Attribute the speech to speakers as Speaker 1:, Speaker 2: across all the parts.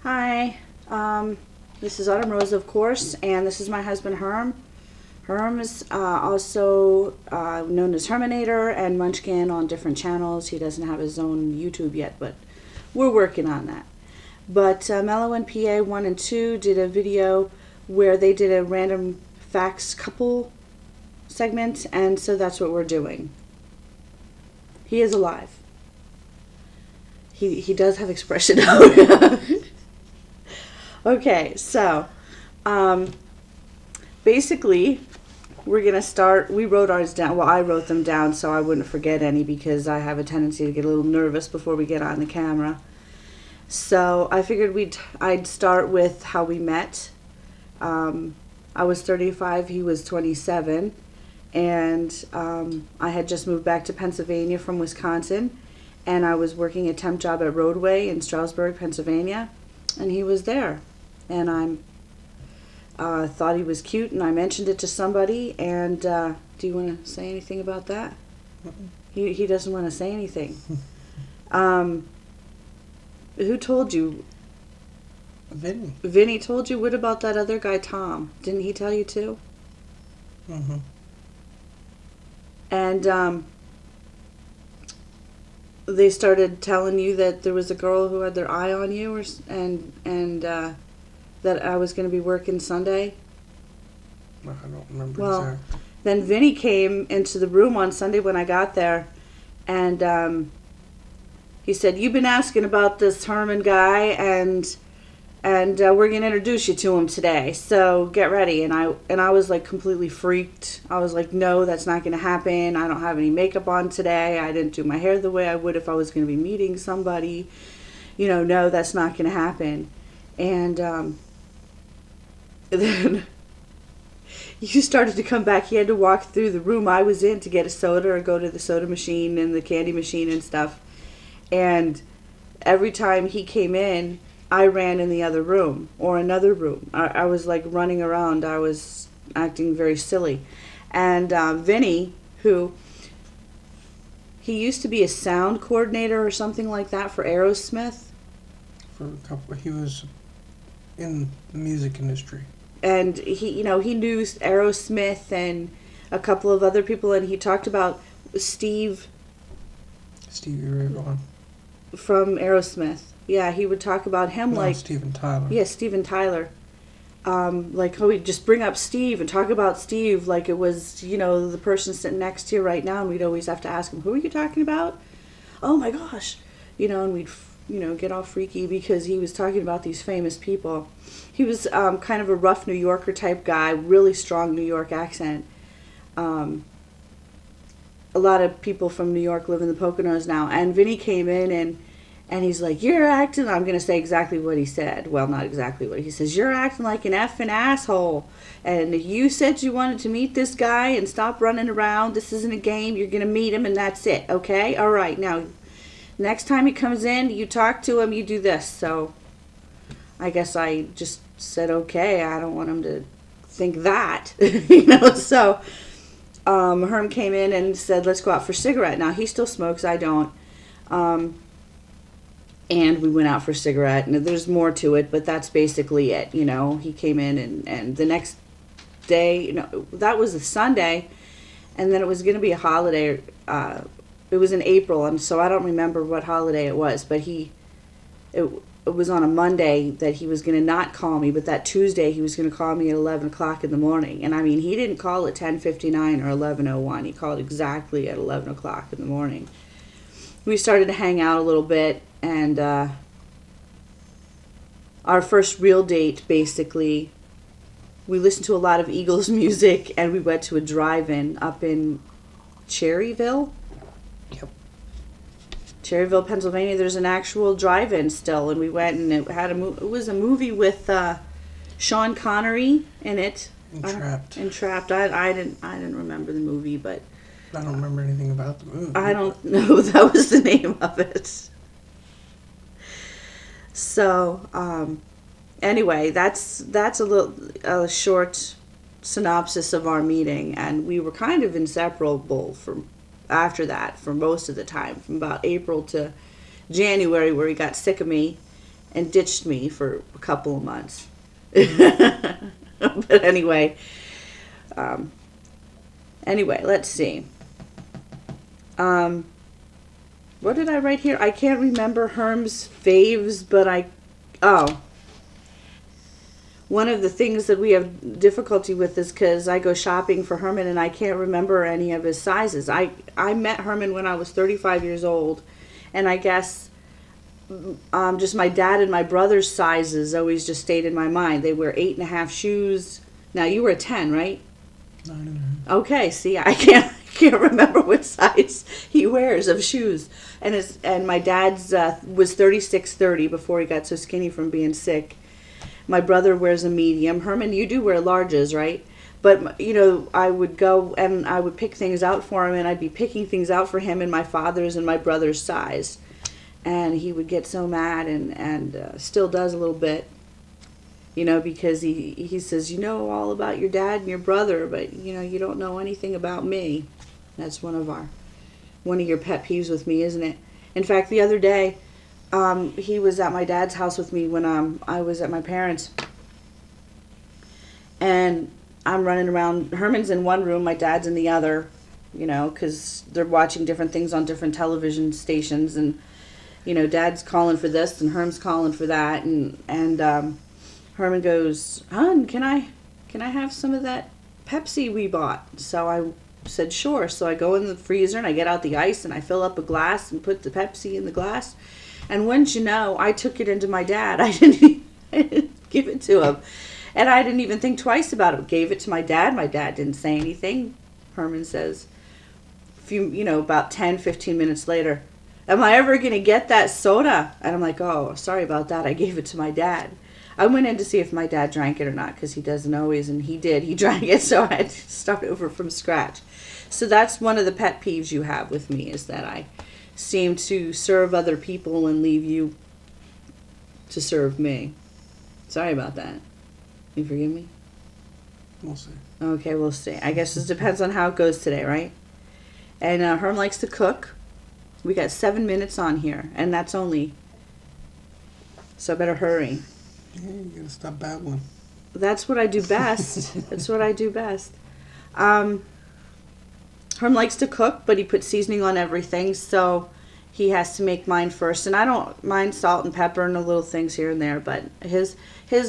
Speaker 1: Hi, this is Autumn Rose, of course, and this is my husband Herm. Herm is also known as Herminator and Munchkin on different channels. He doesn't have his own YouTube yet, but we're working on that. But Mellow and PA 1 and 2 did a video where they did a random facts couple segment, and so that's what we're doing. He is alive. He does have expression. Okay, so basically we're going to start. We wrote ours down. Well, I wrote them down so I wouldn't forget any because I have a tendency to get a little nervous before we get on the camera. So I figured I'd start with how we met. I was 35, he was 27, and I had just moved back to Pennsylvania from Wisconsin, and I was working a temp job at Roadway in Stroudsburg, Pennsylvania, and he was there. And I thought he was cute, and I mentioned it to somebody. And do you want to say anything about that? He doesn't want to say anything. Who told you?
Speaker 2: Vinny.
Speaker 1: Vinny told you? What about that other guy, Tom? Didn't he tell you too?
Speaker 2: Mm-hmm.
Speaker 1: And they started telling you that there was a girl who had their eye on you, and that I was going to be working Sunday.
Speaker 2: I don't remember
Speaker 1: Well,
Speaker 2: exactly.
Speaker 1: then Vinny came into the room on Sunday when I got there, and he said, "You've been asking about this Herman guy, and we're going to introduce you to him today. So get ready." And I was like completely freaked. I was like, "No, that's not going to happen. I don't have any makeup on today. I didn't do my hair the way I would if I was going to be meeting somebody. No, that's not going to happen." And then you started to come back. He had to walk through the room I was in to get a soda or go to the soda machine and the candy machine and stuff. And every time he came in, I ran in the other room or another room. I was like running around. I was acting very silly. And Vinny, he used to be a sound coordinator or something like that for Aerosmith.
Speaker 2: He was in the music industry.
Speaker 1: And he knew Aerosmith and a couple of other people, and he talked about Stevie
Speaker 2: Ray Vaughan.
Speaker 1: From Aerosmith. Yeah, he would talk about him like
Speaker 2: Steven Tyler.
Speaker 1: Yeah, Steven Tyler. Like we'd just bring up Steve and talk about Steve like it was, the person sitting next to you right now, and we'd always have to ask him, "Who are you talking about?" "Oh my gosh," and we'd get all freaky because he was talking about these famous people. He was kind of a rough New Yorker type guy, really strong New York accent. A lot of people from New York live in the Poconos now, and Vinny came in and he's like, "You're acting," I'm going to say exactly what he said. Well, not exactly what he says. "You're acting like an effing asshole. And you said you wanted to meet this guy and stop running around. This isn't a game. You're going to meet him and that's it. Okay? All right. Now, next time he comes in, you talk to him, you do this." So I guess I just said, okay, I don't want him to think that. So Herm came in and said, "Let's go out for a cigarette." Now, he still smokes. I don't. And we went out for a cigarette, and there's more to it, but that's basically it. He came in, and the next day, that was a Sunday, and then it was going to be a holiday. It was in April, and so I don't remember what holiday it was, but it was on a Monday that he was going to not call me, but that Tuesday he was going to call me at 11 o'clock in the morning. And I mean, he didn't call at 10:59 or 11:01. He called exactly at 11 o'clock in the morning. We started to hang out a little bit, and our first real date, basically, we listened to a lot of Eagles music, and we went to a drive-in up in Cherryville.
Speaker 2: Yep.
Speaker 1: Cherryville, Pennsylvania. There's an actual drive-in still, and we went, and it was a movie with Sean Connery in it.
Speaker 2: Entrapped.
Speaker 1: I didn't remember the movie, but
Speaker 2: I don't remember anything about the movie.
Speaker 1: I don't know that was the name of it. So, anyway, that's a short synopsis of our meeting, and we were kind of inseparable after that for most of the time, from about April to January, where he got sick of me, and ditched me for a couple of months. But anyway, let's see. What did I write here? I can't remember Herm's faves, but one of the things that we have difficulty with is because I go shopping for Herman and I can't remember any of his sizes. I met Herman when I was 35 years old, and I guess just my dad and my brother's sizes always just stayed in my mind. They wear 8.5 shoes. Now you were a 10, right?
Speaker 2: 9.5.
Speaker 1: Okay, see, I can't remember what size he wears of shoes. And my dad's was 36-30 before he got so skinny from being sick. My brother wears a medium. Herman, you do wear larges, right? But, I would go and I would pick things out for him, and I'd be picking things out for him in my father's and my brother's size. And he would get so mad and still does a little bit, because he says, all about your dad and your brother, but, you don't know anything about me. That's one of your pet peeves with me, isn't it? In fact, the other day, he was at my dad's house with me when I was at my parents'. And I'm running around. Herman's in one room, my dad's in the other, because they're watching different things on different television stations. And, dad's calling for this and Herm's calling for that. And Herman goes, "Hon, can I have some of that Pepsi we bought?" So I said, "Sure." So I go in the freezer and I get out the ice and I fill up a glass and put the Pepsi in the glass. And wouldn't you know, I took it into my dad. I didn't give it to him. And I didn't even think twice about it. Gave it to my dad. My dad didn't say anything. Herman says, about 10, 15 minutes later, "Am I ever going to get that soda?" And I'm like, "Oh, sorry about that. I gave it to my dad." I went in to see if my dad drank it or not, because he doesn't always, and he did. He drank it, so I had to start over from scratch. So that's one of the pet peeves you have with me, is that I seem to serve other people and leave you to serve me. Sorry about that. You forgive me?
Speaker 2: We'll see.
Speaker 1: Okay, we'll see. I guess it depends on how it goes today, right? And Herm likes to cook. We got 7 minutes on here, and that's only... So I better hurry.
Speaker 2: Yeah, you gotta stop babbling.
Speaker 1: That's what I do best. That's what I do best. Herm likes to cook, but he puts seasoning on everything, so he has to make mine first. And I don't mind salt and pepper and the little things here and there, but his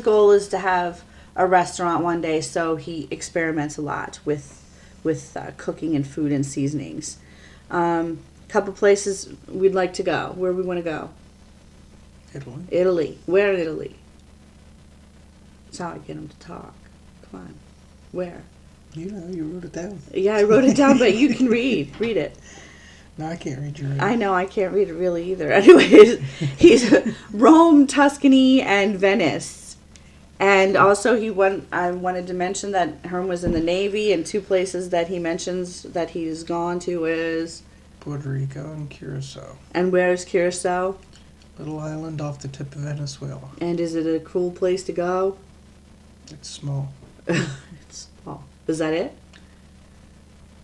Speaker 1: goal is to have a restaurant one day, so he experiments a lot with cooking and food and seasonings. Couple places we'd like to go. Where we want to go?
Speaker 2: Italy.
Speaker 1: Italy. Where in Italy? That's how I get him to talk. Come on. Where?
Speaker 2: You wrote it down.
Speaker 1: Yeah, I wrote it down, but you can read. Read it.
Speaker 2: No, I can't read your writing.
Speaker 1: I know, I can't read it really either. Anyways, he's Rome, Tuscany, and Venice. And also I wanted to mention that Herm was in the Navy, and 2 places that he mentions that he's gone to is...
Speaker 2: Puerto Rico and Curacao.
Speaker 1: And where's Curacao?
Speaker 2: Little island off the tip of Venezuela.
Speaker 1: And is it a cool place to go?
Speaker 2: It's small.
Speaker 1: It's small. Is that it?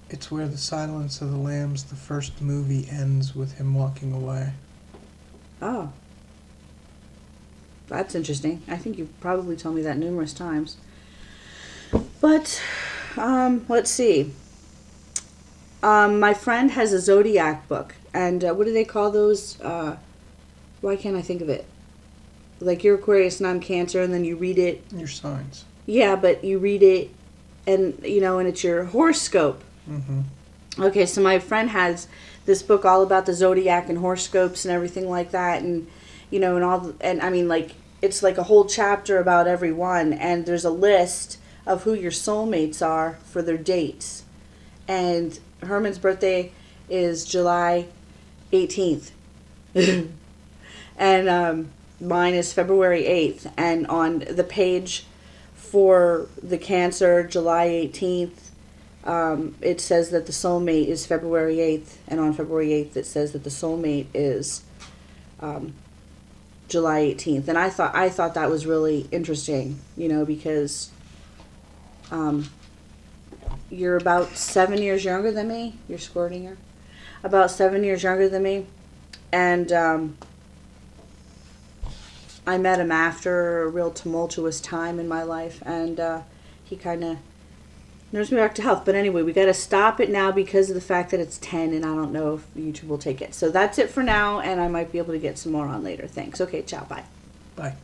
Speaker 2: It's where The Silence of the Lambs, the first movie, ends with him walking away.
Speaker 1: Oh. That's interesting. I think you've probably told me that numerous times. But, let's see. My friend has a Zodiac book. And what do they call those? Why can't I think of it? Like you're Aquarius and I'm Cancer, and then you read it.
Speaker 2: Your signs.
Speaker 1: Yeah, but you read it, and and it's your horoscope.
Speaker 2: Mm-hmm.
Speaker 1: Okay, so my friend has this book all about the zodiac and horoscopes and everything like that, and it's like a whole chapter about every one, and there's a list of who your soulmates are for their dates. And Herman's birthday is July 18th. And mine is February 8th. And on the page for the Cancer, July 18th, it says that the soulmate is February 8th. And on February 8th, it says that the soulmate is July 18th. And I thought that was really interesting, because you're about 7 years younger than me. You're squirting her. About 7 years younger than me. And I met him after a real tumultuous time in my life, and he kind of nursed me back to health. But anyway, we got to stop it now because of the fact that it's 10, and I don't know if YouTube will take it. So that's it for now, and I might be able to get some more on later. Thanks. Okay, ciao, bye.
Speaker 2: Bye.